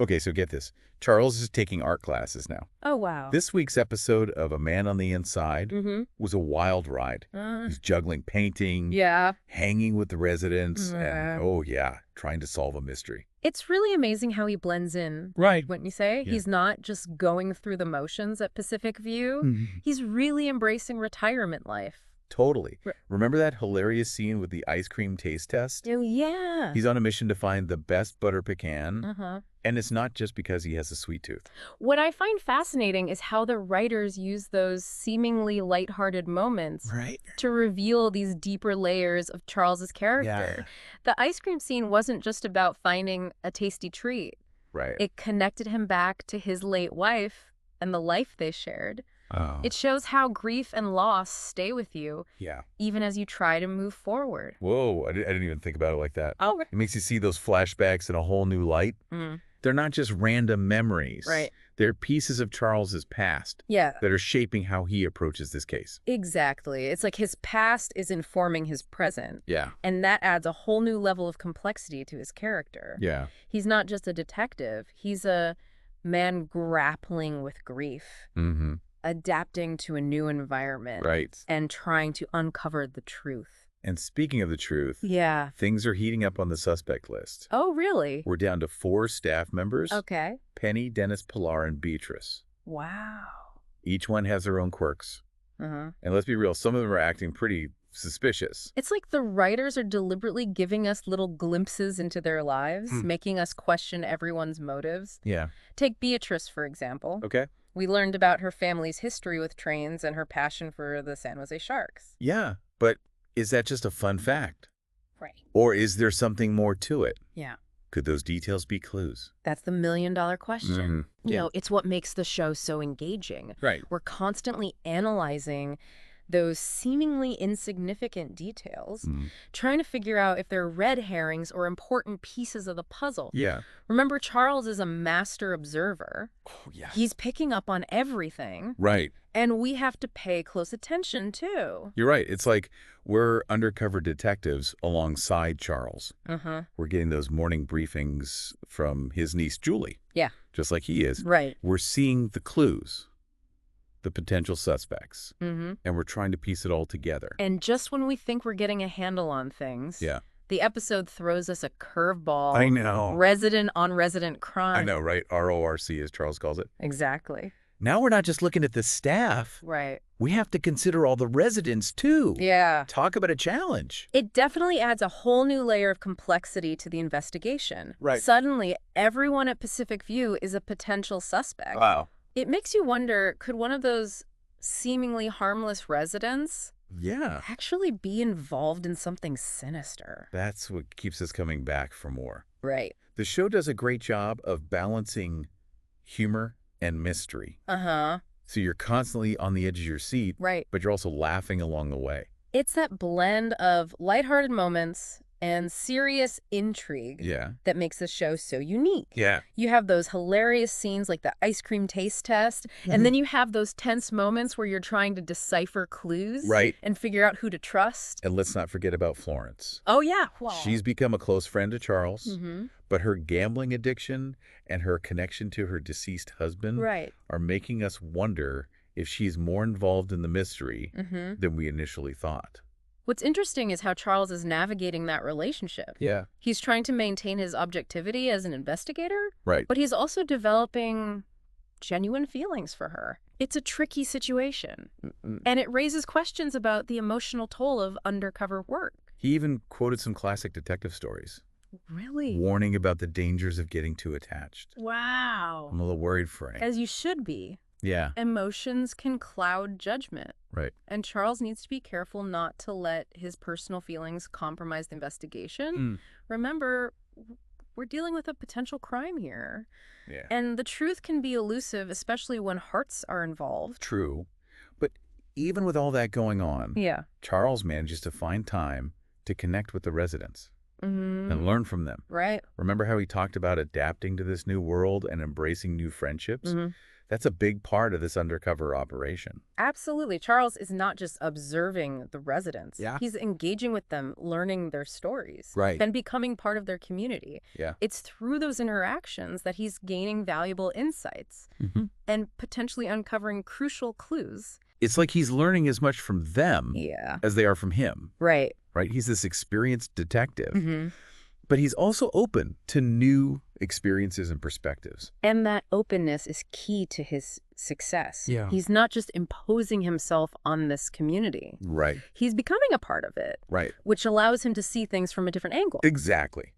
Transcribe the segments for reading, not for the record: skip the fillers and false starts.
Okay, so get this. Charles is taking art classes now. Oh, wow. This week's episode of A Man on the Inside Mm-hmm. was a wild ride. He's juggling painting, Yeah. hanging with the residents, and, Uh, oh yeah, trying to solve a mystery. It's really amazing how he blends in, Right. wouldn't you say? Yeah. He's not just going through the motions at Pacific View. Mhm. He's really embracing retirement life. Totally. Right. Remember that hilarious scene with the ice cream taste test? Oh, yeah. He's on a mission to find the best butter pecan, Uh-huh. and it's not just because he has a sweet tooth. What I find fascinating is how the writers use those seemingly lighthearted moments Right. to reveal these deeper layers of Charles's character. The ice cream scene wasn't just about finding a tasty treat. Right. It connected him back to his late wife and the life they shared. Oh. It shows how grief and loss stay with you, Yeah. even as you try to move forward. Whoa, I didn't even think about it like that. Oh, It makes you see those flashbacks in a whole new light. They're not just random memories. Right. They're pieces of Charles's past Yeah, that are shaping how he approaches this case. exactly. It's like his past is informing his present, Yeah. and that adds a whole new level of complexity to his character. Yeah. He's not just a detective. He's a man grappling with grief, Mm-hmm. adapting to a new environment, Right. and trying to uncover the truth. And speaking of the truth, Yeah. things are heating up on the suspect list. Oh, really? We're down to 4 staff members, Okay. Penny, Dennis, Pilar, and Beatrice. Wow. Each one has their own quirks. Uh-huh. And let's be real, some of them are acting pretty suspicious. It's like the writers are deliberately giving us little glimpses into their lives, making us question everyone's motives. Yeah. Take Beatrice, for example. Okay. We learned about her family's history with trains and her passion for the San Jose Sharks. Yeah, but is that just a fun fact? Right. Or is there something more to it? Yeah. Could those details be clues? That's the million-dollar question. Yeah. You know, it's what makes the show so engaging. Right. We're constantly analyzing those seemingly insignificant details, trying to figure out if they're red herrings or important pieces of the puzzle. Yeah. Remember, Charles is a master observer. Oh, yeah. He's picking up on everything, Right. and we have to pay close attention, too. You're right. It's like we're undercover detectives alongside Charles. Uh-huh. We're getting those morning briefings from his niece, Julie. Yeah. Just like he is. Right. We're seeing the clues, the potential suspects, Mm-hmm. and we're trying to piece it all together. And just when we think we're getting a handle on things, Yeah. the episode throws us a curveball. I know. Resident-on-resident crime. I know, right? RORC, as Charles calls it. Exactly. Now we're not just looking at the staff. Right. We have to consider all the residents, too. Yeah. Talk about a challenge. It definitely adds a whole new layer of complexity to the investigation. Right. Suddenly, everyone at Pacific View is a potential suspect. Wow. It makes you wonder, could one of those seemingly harmless residents Yeah. actually be involved in something sinister? That's what keeps us coming back for more. Right. The show does a great job of balancing humor and mystery. Uh-huh. So you're constantly on the edge of your seat, Right. but you're also laughing along the way. It's that blend of lighthearted moments and serious intrigue Yeah. that makes the show so unique. Yeah. You have those hilarious scenes like the ice cream taste test, and then you have those tense moments where you're trying to decipher clues Right. and figure out who to trust. And let's not forget about Florence. Oh, yeah. She's become a close friend to Charles, Mm-hmm. but her gambling addiction and her connection to her deceased husband Right. are making us wonder if she's more involved in the mystery Mm-hmm. than we initially thought. What's interesting is how Charles is navigating that relationship. Yeah. He's trying to maintain his objectivity as an investigator, Right. but he's also developing genuine feelings for her. It's a tricky situation, and it raises questions about the emotional toll of undercover work. He even quoted some classic detective stories, Really? warning about the dangers of getting too attached. Wow. I'm a little worried for him. As you should be. Yeah. Emotions can cloud judgment, Right. and Charles needs to be careful not to let his personal feelings compromise the investigation. Remember, we're dealing with a potential crime here, Yeah. and the truth can be elusive, especially when hearts are involved. True. But even with all that going on, Yeah. Charles manages to find time to connect with the residents and learn from them. Right. Remember how he talked about adapting to this new world and embracing new friendsps? That's a big part of this undercover operation. Absolutely. Charles is not just observing the residents. Yeah. He's engaging with them, learning their stories, Right. and becoming part of their community. Yeah. It's through those interactions that he's gaining valuable insights and potentially uncovering crucial clues. It's like he's learning as much from them Yeah. as they are from him, Right. right? He's this experienced detective, Mm-hmm. but he's also open to new experiences and perspectives. And that openness is key to his success. Yeah. He's not just imposing himself on this community. Right. He's becoming a part of it, Right. which allows him to see things from a different angle. Exactly.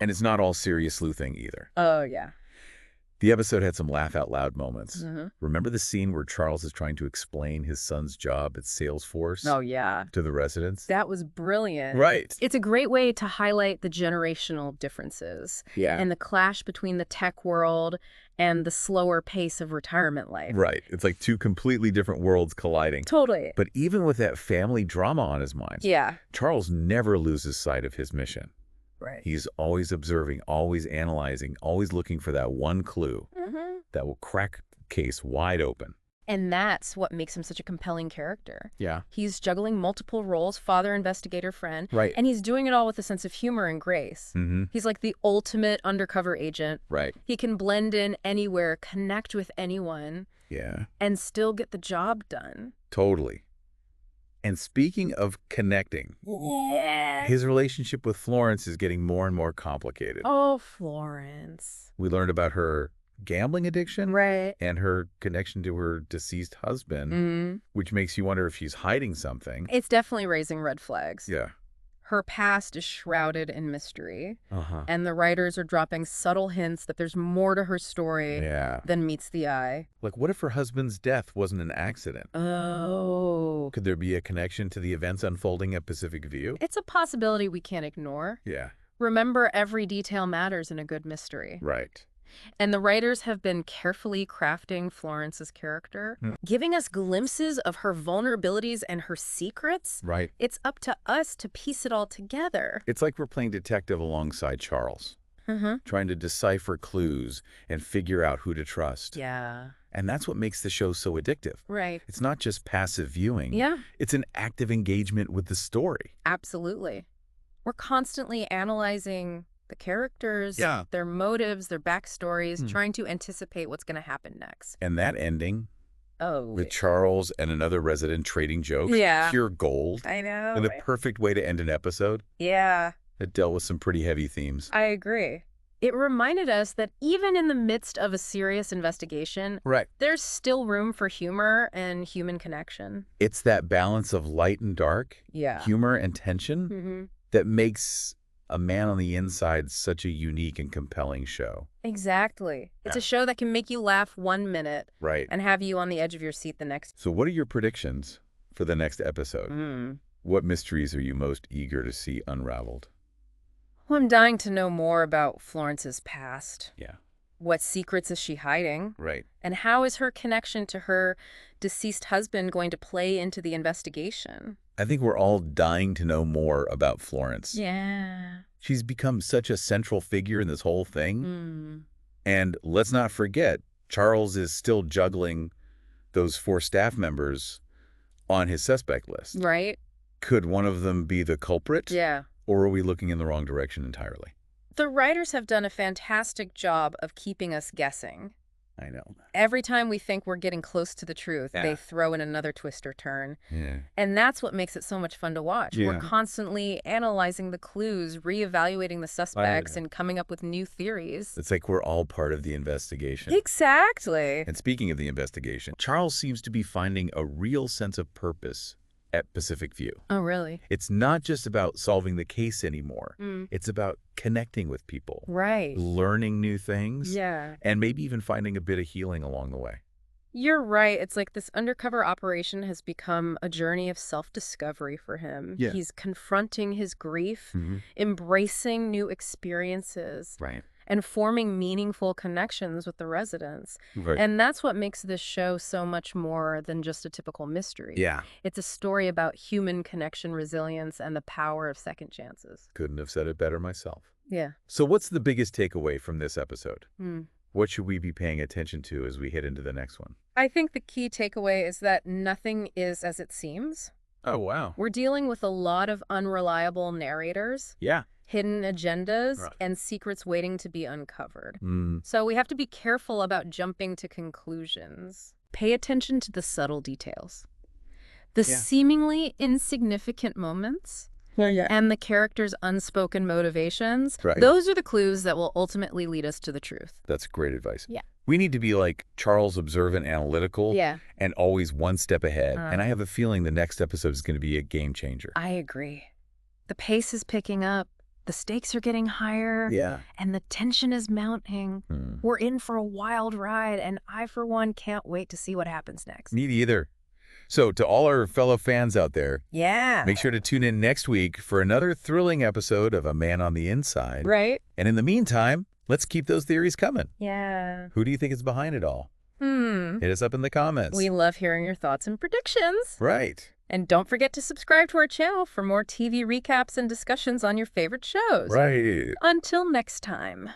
And it's not all serious sleuthing either. Oh, yeah. The episode had some laugh-out-loud moments. Mm-hmm. Remember the scene where Charles is trying to explain his son's job at Salesforce Oh, yeah. to the residents? That was brilliant. Right. It's a great way to highlight the generational differences Yeah. and the clash between the tech world and the slower pace of retirement life. Right. It's like two completely different worlds colliding. Totally. But even with that family drama on his mind, Yeah. Charles never loses sight of his mission. Right. He's always observing, always analyzing, always looking for that one clue Mm-hmm. that will crack the case wide open. And that's what makes him such a compelling character. Yeah. He's juggling multiple roles, father, investigator, friend, Right. and he's doing it all with a sense of humor and grace. Mm-hmm. He's like the ultimate undercover agent. Right. He can blend in anywhere, connect with anyone, Yeah. and still get the job done. Totally. And speaking of connecting, Yeah. his relationship with Florence is getting more and more complicated. Oh, Florence. We learned about her gambling addiction Right. and her connection to her deceased husband, Mm-hmm. which makes you wonder if she's hiding something. It's definitely raising red flags. Yeah. Her past is shrouded in mystery, Uh-huh. and the writers are dropping subtle hints that there's more to her story Yeah. than meets the eye. Like, what if her husband's death wasn't an accident? Oh. Could there be a connection to the events unfolding at Pacific View? It's a possibility we can't ignore. Yeah. Remember, every detail matters in a good mystery. Right. And the writers have been carefully crafting Florence's character, giving us glimpses of her vulnerabilities and her secrets. Right. It's up to us to piece it all together. It's like we're playing detective alongside Charles, Mm-hmm. trying to decipher clues and figure out who to trust. Yeah. And that's what makes the show so addictive. Right. It's not just passive viewing. Yeah, It's an active engagement with the story. absolutely. We're constantly analyzing the characters, Yeah. their motives, their backstories, trying to anticipate what's going to happen next. And that ending Oh, with Charles and another resident trading jokes, Yeah. pure gold, I know. and the perfect way to end an episode Yeah, that dealt with some pretty heavy themes. I agree. It reminded us that even in the midst of a serious investigation, Right. there's still room for humor and human connection. It's that balance of light and dark, Yeah. humor and tension Mm-hmm. that makes A Man on the Inside such a unique and compelling show. Exactly. It's Yeah. a show that can make you laugh 1 minute Right. and have you on the edge of your seat the next. So what are your predictions for the next episode? Mm. What mysteries are you most eager to see unraveled? Well, I'm dying to know more about Florence's past. Yeah. What secrets is she hiding? Right. And how is her connection to her deceased husband going to play into the investigation? I think we're all dying to know more about Florence. Yeah. She's become such a central figure in this whole thing. Mm. And let's not forget, Charles is still juggling those 4 staff members on his suspect list. Right? Could one of them be the culprit? Yeah. Or are we looking in the wrong direction entirely? The writers have done a fantastic job of keeping us guessing. I know. Every time we think we're getting close to the truth, Yeah. they throw in another twist or turn. Yeah. And that's what makes it so much fun to watch. Yeah. We're constantly analyzing the clues, reevaluating the suspects, know. and coming up with new theories. It's like we're all part of the investigation. Exactly. And speaking of the investigation, Charles seems to be finding a real sense of purpose at Pacific View. Oh, really? It's not just about solving the case anymore. Mm. It's about connecting with people, Right. learning new things, Yeah. and maybe even finding a bit of healing along the way. You're right. It's like this undercover operation has become a journey of self-discovery for him. Yeah. He's confronting his grief, embracing new experiences, Right. and forming meaningful connections with the residents. Right. And that's what makes this show so much more than just a typical mystery. Yeah. It's a story about human connection, resilience, and the power of second chances. Couldn't have said it better myself. Yeah. So what's the biggest takeaway from this episode? What should we be paying attention to as we head into the next one? I think the key takeaway is that nothing is as it seems. Oh, wow. We're dealing with a lot of unreliable narrators, Yeah. hidden agendas, Right. and secrets waiting to be uncovered. Mm, So we have to be careful about jumping to conclusions. Pay attention to the subtle details. The Yeah. seemingly insignificant moments and the characters' unspoken motivations, Right. those are the clues that will ultimately lead us to the truth. that's great advice. Yeah. We need to be like Charles, observant, analytical, Yeah, and always one step ahead. Uh. And I have a feeling the next episode is going to be a game changer. I agree. The pace is picking up, the stakes are getting higher, Yeah. and the tension is mounting. Hmm. We're in for a wild ride, and I, for one, can't wait to see what happens next. Me either. So to all our fellow fans out there, Yeah. make sure to tune in next week for another thrilling episode of A Man on the Inside. Right? And in the meantime, let's keep those theories coming. Yeah. Who do you think is behind it all? Hit Hit us up in the comments. We love hearing your thoughts and predictions. Right. And don't forget to subscribe to our channel for more TV recaps and discussions on your favorite shows. Right. Until next time.